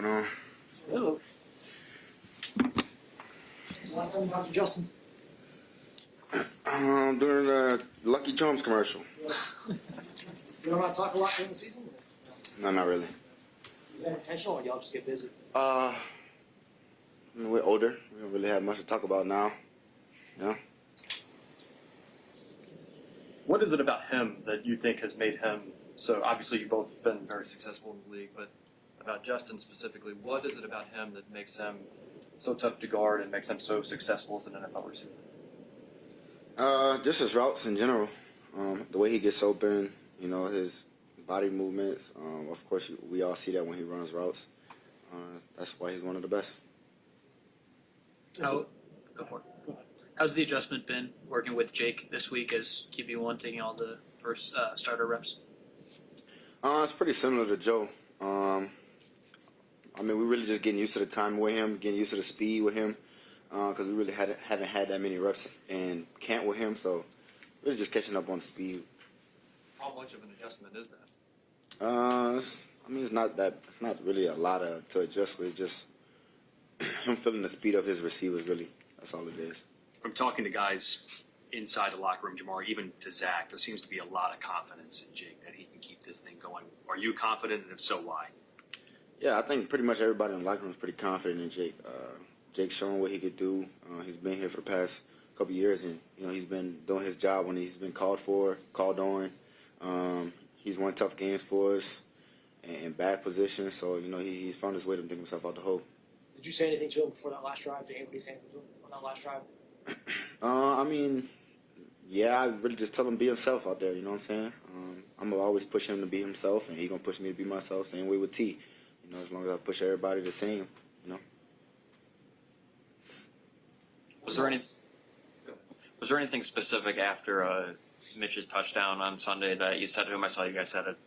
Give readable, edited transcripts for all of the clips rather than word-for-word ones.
going on? Hello. Last time we talked to Justin. During the Lucky Charms commercial. You don't want to talk a lot during the season? No, not really. Is that intentional or y'all just get busy? I mean, we're older. We don't really have much to talk about now. You know? What is it about him that you think has made him so? Obviously, you both have been very successful in the league, but about Justin specifically, what is it about him that makes him so tough to guard and makes him so successful as an NFL receiver? Just his routes in general. The way he gets open, you know, his body movements. Of course, we all see that when he runs routes. That's why he's one of the best. Go for it. How's the adjustment been working with Jake this week as QB1, taking all the first starter reps? It's pretty similar to Joe. I mean, we're really just getting used to the time with him, getting used to the speed with him, because we really haven't had that many reps in camp with him, so really just catching up on speed. How much of an adjustment is that? I mean, it's not really a lot to adjust with. Just him feeling the speed of his receivers. Really, that's all it is. From talking to guys inside the locker room, Jamar, even to Zach, there seems to be a lot of confidence in Jake that he can keep this thing going. Are you confident, and if so, why? Yeah, I think pretty much everybody in the locker room is pretty confident in Jake. Jake's shown what he could do. He's been here for the past couple of years, and you know he's been doing his job when he's been called on. He's won tough games for us in bad positions, so you know he's found his way to dig himself out the hole. Did you say anything to him before that last drive? Did anybody say anything to him on that last drive? I mean, yeah, I really just tell him be himself out there. You know what I'm saying? I'm gonna always push him to be himself, and he's gonna push me to be myself. Same way with T. You know, as long as I push everybody the same, you know. Was there anything specific after Mitch's touchdown on Sunday that you said to him? I saw you guys had a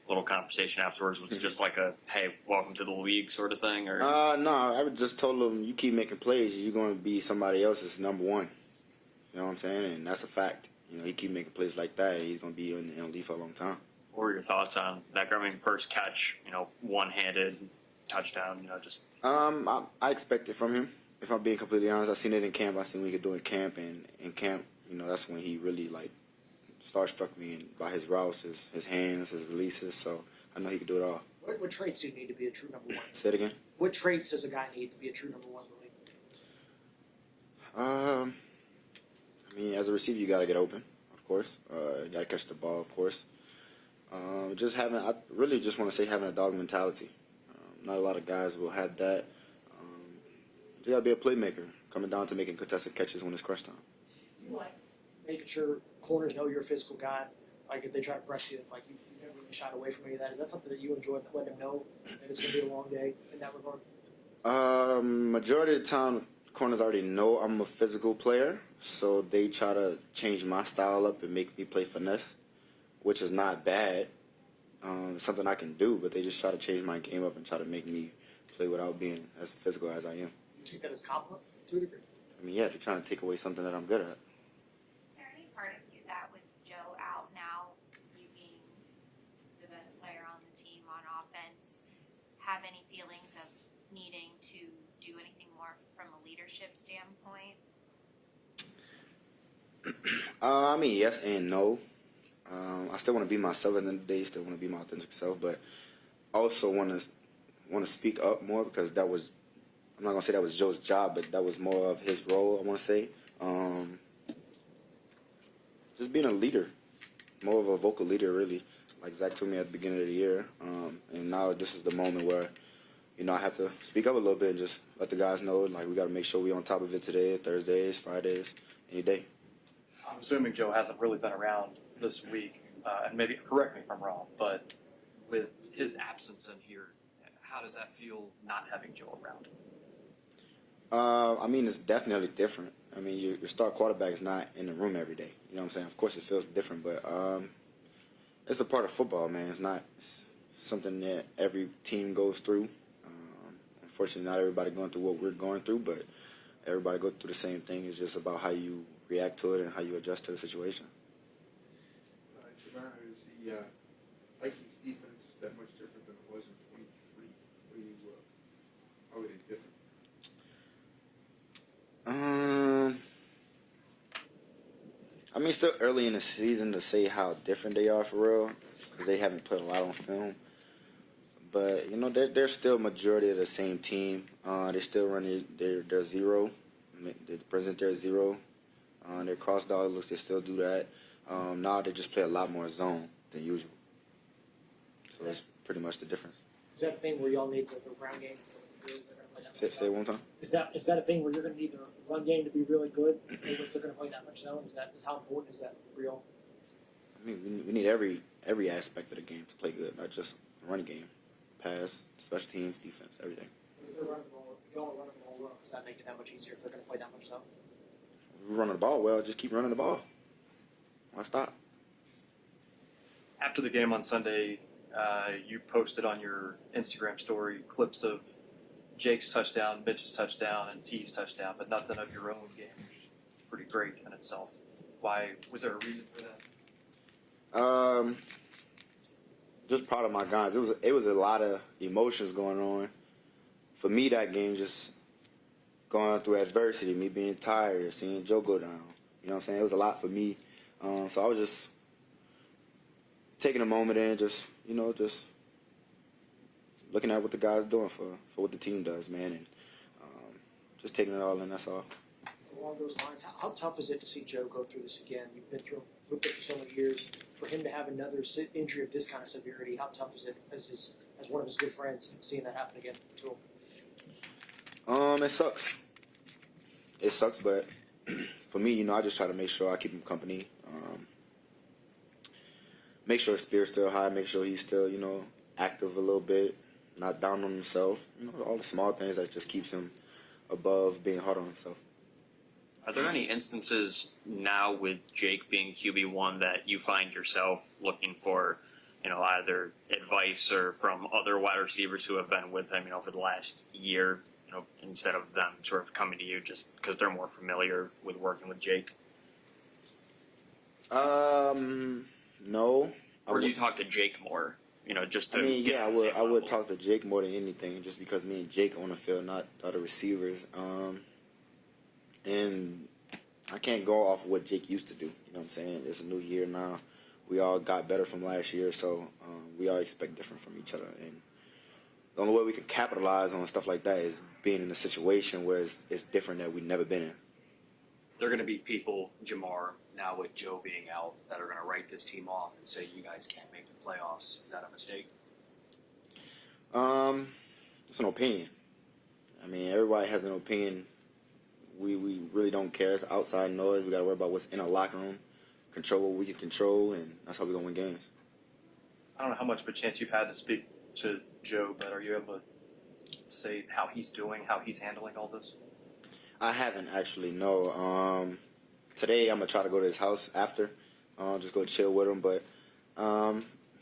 little conversation afterwards. Was it just like a, hey, welcome to the league sort of thing? Or no, I would just told him, you keep making plays, you're going to be somebody else's number one. You know what I'm saying? And that's a fact. You know, he keep making plays like that, he's going to be in the league for a long time. what were your thoughts on that? I mean, first catch, one-handed touchdown, just. I expect it from him. If I'm being completely honest, I seen it in camp. I seen what he could do in camp, and in camp, that's when he really starstruck me and by his routes, his hands, his releases. So I know he could do it all. What traits do you need to be a true number one? Say it again. What traits does a guy need to be a true number one in the league? I mean, as a receiver, you got to get open, of course. You got to catch the ball, of course. I really just want to say having a dog mentality. Not a lot of guys will have that. You got to be a playmaker, coming down to making contested catches when it's crunch time. You like making sure corners know you're a physical guy. Like if they try to press you, you never really shied away from any of that. Is that something that you enjoy, letting them know that it's going to be a long day in that regard? Majority of the time, corners already know I'm a physical player, so they try to change my style up and make me play finesse, which is not bad. It's something I can do, but they just try to change my game up and try to make me play without being as physical as I am. You take that as a compliment to a degree? I mean, yeah, they're trying to take away something that I'm good at. Is there any part of you that with Joe out now, you being the best player on the team on offense, have any feelings of needing to do anything more from a leadership standpoint? I mean, yes and no. I still want to be myself at the end of the day, still want to be my authentic self, but also want to speak up more because that was, I'm not going to say that was Joe's job, but that was more of his role, I want to say. Just being a leader, more of a vocal leader, really, like Zach told me at the beginning of the year. And now this is the moment where, I have to speak up a little bit and just let the guys know, we got to make sure we're on top of it today, Thursdays, Fridays, any day. I'm assuming Joe hasn't really been around this week, and maybe correct me if I'm wrong, but with his absence in here, how does that feel not having Joe around? I mean, it's definitely different. I mean, your star quarterback is not in the room every day. You know what I'm saying? Of course, it feels different, but it's a part of football, man. It's something that every team goes through. Unfortunately, not everybody going through what we're going through, but everybody go through the same thing. It's just about how you react to it and how you adjust to the situation. Jamar, is the Vikings defense that much different than it was in 23? What do you still early in the season to say how different they are for real, because they haven't put a lot on film. But you know, they're still majority of the same team. They still run their zero. They present their zero. Their cross dog looks. They still do that. Now they just play a lot more zone than usual. So that's pretty much the difference. Is that a thing where y'all need the ground game? Say it one time. Is that a thing where you're going to need the run game to be really good if they're going to play that much zone? Is how important is that for y'all? I mean, we need every aspect of the game to play good, not just the running game, pass, special teams, defense, everything. If they're running the ball, if y'all are running the ball well, does that make it that much easier if they're going to play that much zone? If we're running the ball well, just keep running the ball. Why stop? After the game on Sunday, you posted on your Instagram story clips of Jake's touchdown, Mitch's touchdown, and T's touchdown, but nothing of your own game, which is pretty great in itself. Why? Was there a reason for that? Just proud of my guys. It was a lot of emotions going on. For me, that game just going through adversity, me being tired, seeing Joe go down. You know what I'm saying? It was a lot for me. So I was just taking a moment and just looking at what the guys doing for what the team does, man, and just taking it all in. That's all. Along those lines, how tough is it to see Joe go through this again? You've been through with it for so many years. For him to have another injury of this kind of severity, how tough is it as one of his good friends seeing that happen again to him? It sucks. It sucks, but for me, I just try to make sure I keep him company. Make sure his spirit's still high. Make sure he's still, active a little bit, not down on himself. All the small things that just keeps him above being hard on himself. Are there any instances now with Jake being QB1 that you find yourself looking for, either advice or from other wide receivers who have been with him, for the last year, instead of them sort of coming to you just because they're more familiar with working with Jake? No. Or do you talk to Jake more? Just to. I would talk to Jake more than anything, just because me and Jake on the field, not the other receivers. And I can't go off of what Jake used to do. You know what I'm saying? It's a new year now. We all got better from last year, so we all expect different from each other. And the only way we can capitalize on stuff like that is being in a situation where it's different that we've never been in. There are going to be people, Jamar, now with Joe being out, that are going to write this team off and say you guys can't make the playoffs. Is that a mistake? It's an opinion. I mean, everybody has an opinion. We really don't care. It's outside noise. We got to worry about what's in our locker room, control what we can control, and that's how we're going to win games. I don't know how much of a chance you've had to speak to Joe, but are you able to say how he's doing, how he's handling all this? I haven't actually, no. Today I'm going to try to go to his house after, just go chill with him. But,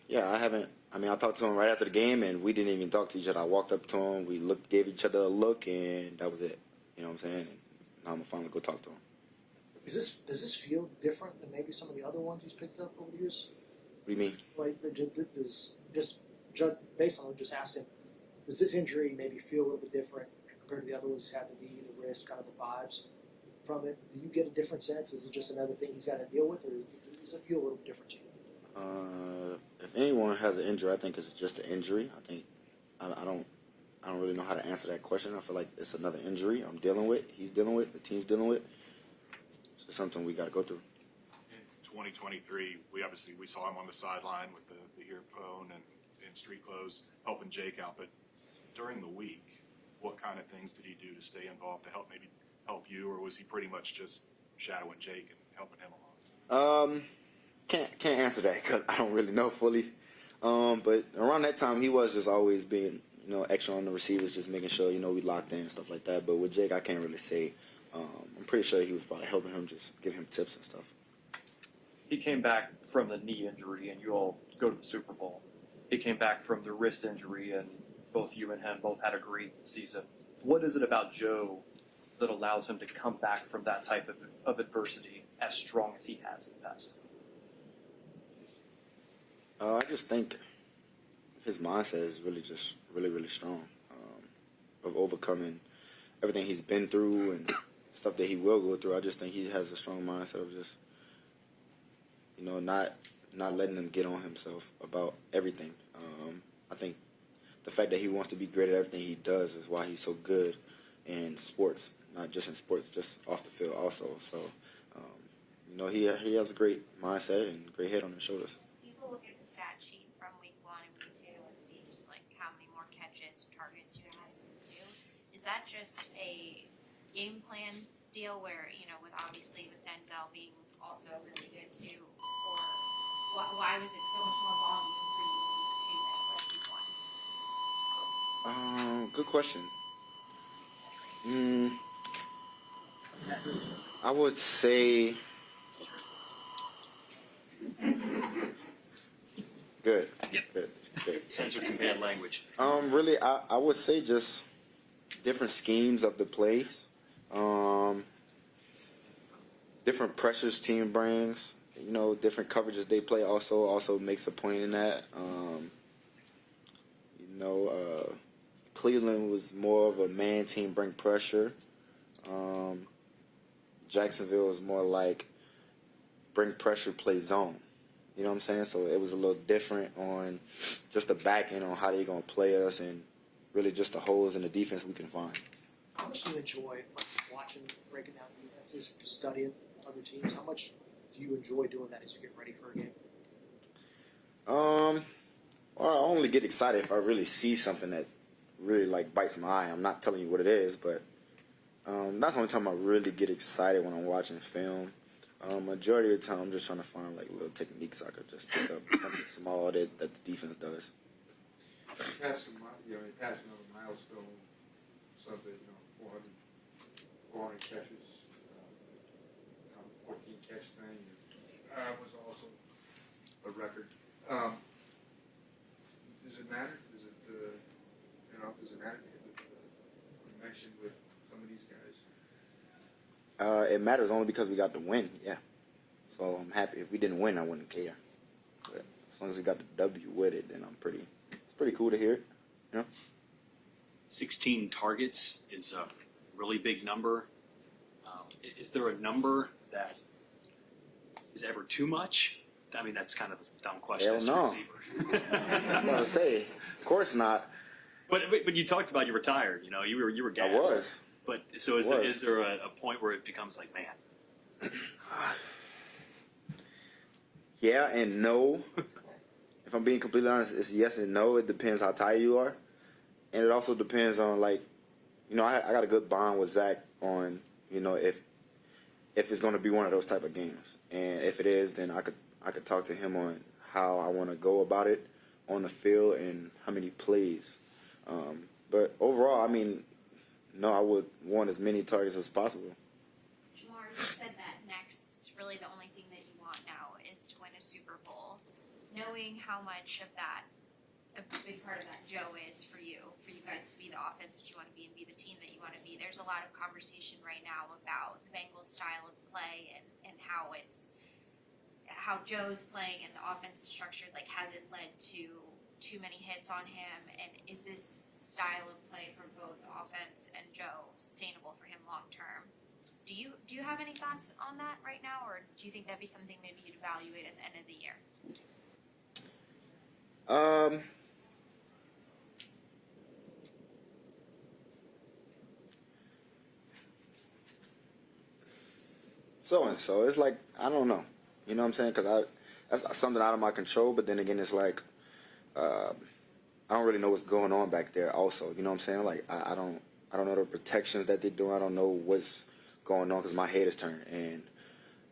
yeah, I haven't. I mean, I talked to him right after the game, and we didn't even talk to each other. I walked up to him, we gave each other a look, and that was it. You know what I'm saying? Now I'm going to finally go talk to him. Does this feel different than maybe some of the other ones he's picked up over the years? What do you mean? Like, just based on just asking, does this injury maybe feel a little bit different compared to the other ones he's had, the knee, the wrist, kind of the vibes from it? Do you get a different sense? Is it just another thing he's got to deal with, or does it feel a little different to you? If anyone has an injury, I think it's just an injury. I think I don't really know how to answer that question. I feel like it's another injury I'm dealing with, he's dealing with, the team's dealing with. It's just something we got to go through. In 2023, we saw him on the sideline with the earphone and in street clothes helping Jake out. But during the week, what kind of things did he do to stay involved to help you, or was he pretty much just shadowing Jake and helping him along? Can't answer that because I don't really know fully. But around that time, he was just always being, extra on the receivers, just making sure, we locked in and stuff like that. But with Jake, I can't really say. I'm pretty sure he was probably helping him, just give him tips and stuff. He came back from the knee injury, and you all go to the Super Bowl. He came back from the wrist injury, and both you and him both had a great season. What is it about Joe that allows him to come back from that type of adversity as strong as he has in the past? I just think his mindset is really just really strong, of overcoming everything he's been through and stuff that he will go through. I just think he has a strong mindset of just You know, not letting him get on himself about everything. I think the fact that he wants to be great at everything he does is why he's so good in sports, not just in sports, just off the field also. So, you know, he has a great mindset and great head on his shoulders. People look at the stat sheet from week 1 and week 2 and see just like how many more catches and targets you had in week 2. Is that just a game plan deal where, you know, with obviously with Denzel being also really good too, or why was it so much more volume for you in week 2 than it was week 1? Good question. I would say good. Yep. Good. Censored some bad language. Really, I would say just different schemes of the plays, different pressures team brings. You know, different coverages they play also makes a point in that. You know, Cleveland was more of a man team, bring pressure. Jacksonville was more like bring pressure, play zone. You know what I'm saying? So it was a little different on just the back end on how they're going to play us and really just the holes in the defense we can find. How much do you enjoy like, watching, breaking down defenses, studying other teams? How much do you enjoy doing that as you get ready for a game? Well, I only get excited if I really see something that really like bites my eye. I'm not telling you what it is, but that's the only time I really get excited when I'm watching film. Majority of the time, I'm just trying to find like little techniques I could just pick up, something small that the defense does. Passing another milestone, something, 400 catches, 14 catch thing, was also a record. Does it matter? Does it matter to get the connection with some of these guys? It matters only because we got the win, yeah. So I'm happy. If we didn't win, I wouldn't care. But as long as we got the W with it, then it's pretty cool to hear it. You know? 16 targets is a really big number. Is there a number that is ever too much? I mean, that's kind of a dumb question. Hell as no. a receiver. I'm going to say, of course not. But you talked about you retired. You know, you were gassed. I was. But so is there a point where it becomes like, man? Yeah and no. If I'm being completely honest, it's yes and no. It depends how tired you are. And it also depends on, like, I got a good bond with Zach on, if it's going to be one of those type of games. And if it is, then I could talk to him on how I want to go about it on the field and how many plays. But overall, I mean, no, I would want as many targets as possible. Jamar, you said that next, really the only thing that you want now is to win a Super Bowl. Knowing how much of that, a big part of that, Joe, is for you guys to be the offense that you want to be and be the team that you want to be. There's a lot of conversation right now about the Bengals' style of play and how Joe's playing and the offense is structured. Like, has it led to too many hits on him? And is this style of play for both offense and Joe sustainable for him long term? Do you have any thoughts on that right now, or do you think that'd be something maybe you'd evaluate at the end of the year? So it's like, I don't know. You know what I'm saying? Because that's something out of my control. But then again, it's like I don't really know what's going on back there. Also, you know what I'm saying? Like I don't know the protections that they're doing. I don't know what's going on because my head is turned. And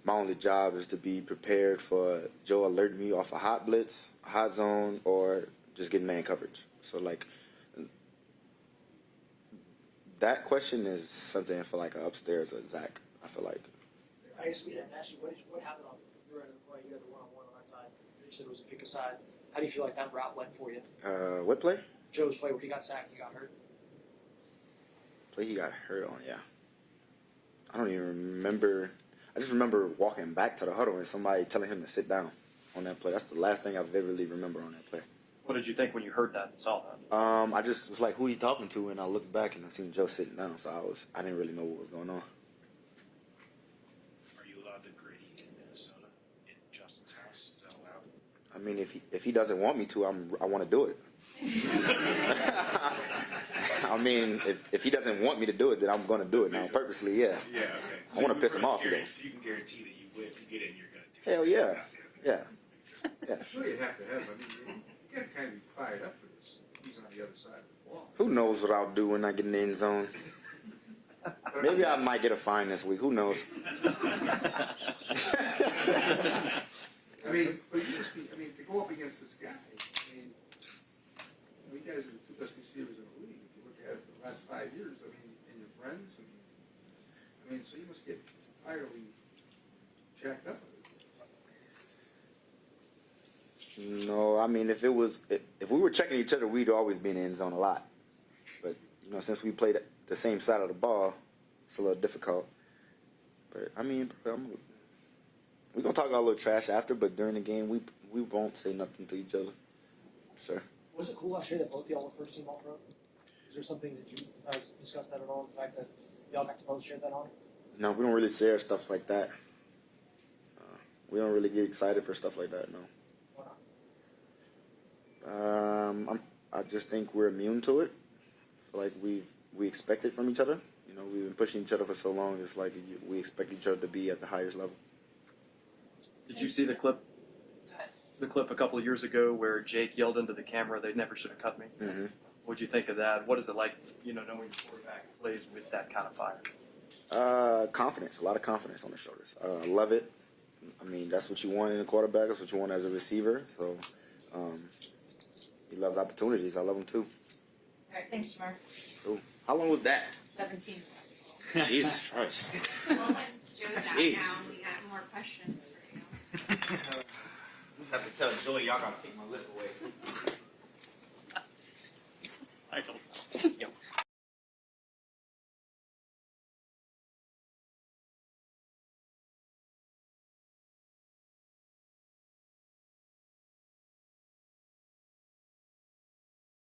my only job is to be prepared for Joe alerting me off a hot blitz, a hot zone, or just getting man coverage. So like that question is something for like upstairs of Zach. I feel like. I guess we didn't ask you what happened on you had the one-on-one on that side. You said it was a pick aside. How do you feel like that route went for you? What play? Joe's play where he got sacked, he got hurt. Play he got hurt on, yeah. I don't even remember. I just remember walking back to the huddle and somebody telling him to sit down on that play. That's the last thing I vividly remember on that play. What did you think when you heard that and saw that? I just was like, who he talking to? And I looked back and I seen Joe sitting down, so I didn't really know what was going on. Are you allowed to Grady in Minnesota in Justin's house? mean, if he doesn't want me to, I want to do it. I mean, if he doesn't want me to do it, then I'm going to do it now purposely. Yeah. Yeah, okay. I wanna piss him off, You though. can guarantee that you would, if you get in, you're going to do it. Hell yeah. Yeah. Yeah. Sure, you have to have. I mean, you got to kind of be fired up for this. He's on the other side of the ball. Who knows what I'll do when I get in the end zone? Maybe I might get a fine this week. Who knows? I mean, but you must be. I mean, to go up against this guy. I mean, you guys are the two best receivers in the league. If you look at it for the last 5 years, I mean, and your friends. I mean, so you must get entirely jacked up. No, I mean, if we were checking each other, we'd always be in the end zone a lot. But since we played the same side of the ball, it's a little difficult. But I mean, we're gonna talk a little trash after, but during the game, we won't say nothing to each other. Sure. Was it cool last year that both y'all were first team All Pro? Is there something that you guys discussed that at all? The fact that y'all got to both share that on? No, we don't really share stuff like that. We don't really get excited for stuff like that. No. Why not? I just think we're immune to it. I feel like we expect it from each other. We've been pushing each other for so long. It's like we expect each other to be at the highest level. Did you see the clip? The clip a couple of years ago where Jake yelled into the camera, "They never should have cut me." Mm-hmm. What'd you think of that? What is it like, knowing the quarterback plays with that kind of fire? Confidence, a lot of confidence on the shoulders. I love it. I mean, that's what you want in a quarterback. That's what you want as a receiver. So he loves opportunities. I love him too. All right, thanks, Jamar. Cool. How long was that? 17 minutes. Jesus Christ. Well, when Joe's out Jeez. now, we got more questions for you. I have to tell Joey, y'all gotta take my lip away.